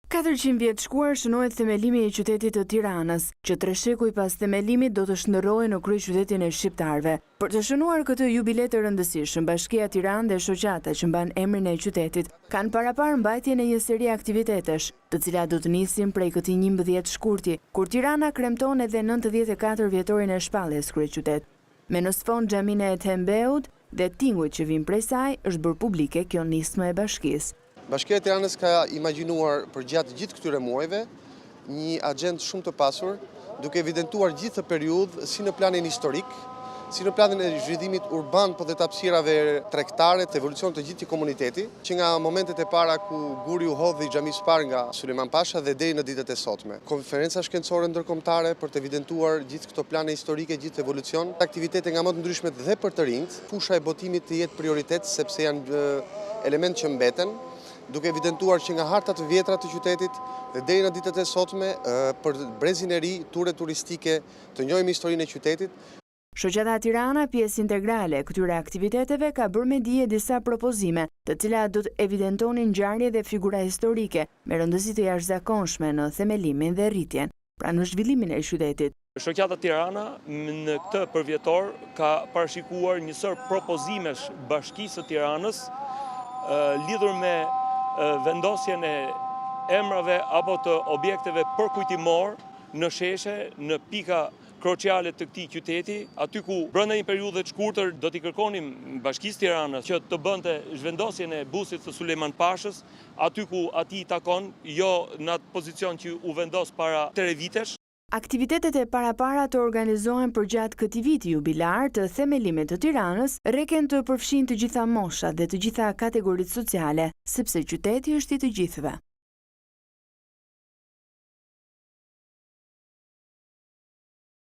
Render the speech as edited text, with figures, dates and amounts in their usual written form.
400 vjet shkuar shënohet themelimi i qytetit të Tiranës, që 3 shekuj pas themelimit do të shndërrohej në kryeqytetin e shqiptarëve. Për të shënuar këtë jubilet të rëndësishëm, Bashkia Tiranë dhe shoqata që mban emrin e qytetit kanë paraparë mbajtjen e një seri aktivitetesh, të cilat do të nisin prej këtij 11 shkurti, kur Tirana kremton edhe 94 vjetorin e shpalljes kryeqytet. Me në sfond xhaminë e Thembeut dhe tingujt që vijnë prej saj, është bërë publike kjo nismë e bashkisë. Bashkia e Tiranës ka imagjinuar për gjatë gjithë këtyre muajve një agjendë shumë të pasur, duke evidentuar gjithë periudhë si në planin historik, si në planin e zhvillimit urban, po dhe të hapësirave tregtare të evolucion të gjithë komuniteti, që nga momentet e para ku guri u hodhi xhamis parë nga Sulejman Pasha dhe deri në ditët e sotme. Konferenca shkencore ndërkombëtare për të evidentuar gjithë këto plane historike, gjithë evolucion, aktivitete nga më të ndryshmet dhe për të rinjt, fusha e botimit të jetë prioritet sepse janë element që mbeten, duke evidentuar që nga harta të vjetra të qytetit dhe deri në ditët e sotme për brezin e ri, ture turistike, të njohim historinë e qytetit. Shoqata Tirana, pjesë integrale e këtyre aktiviteteve, ka bërë me dije disa propozime, të cilat do të evidentonin ngjarje dhe figura historike me rëndësi të jashtëzakonshme në themelimin dhe rritjen, pra në zhvillimin e qytetit. Shoqata Tirana në këtë përvjetor ka parashikuar një sër propozimesh Bashkisë së Tiranës lidhur me vendosjen e emrave apo të objekteve përkujtimor në sheshe, në pika kroqiale të këtij qyteti, aty ku brenda një periudhe të shkurtër do t'i kërkonim Bashkisë Tiranës që të bënte zhvendosjen e bustit të Sulejman Pashës, aty ku atij takon, jo në atë pozicion që u vendos para 3 vitesh. Aktivitetet e parapara të organizohen për gjatë këtij viti jubilar të themelimit të Tiranës, reken të përfshin të gjitha moshat dhe të gjitha kategoritë sociale, sepse qyteti është i të gjithëve.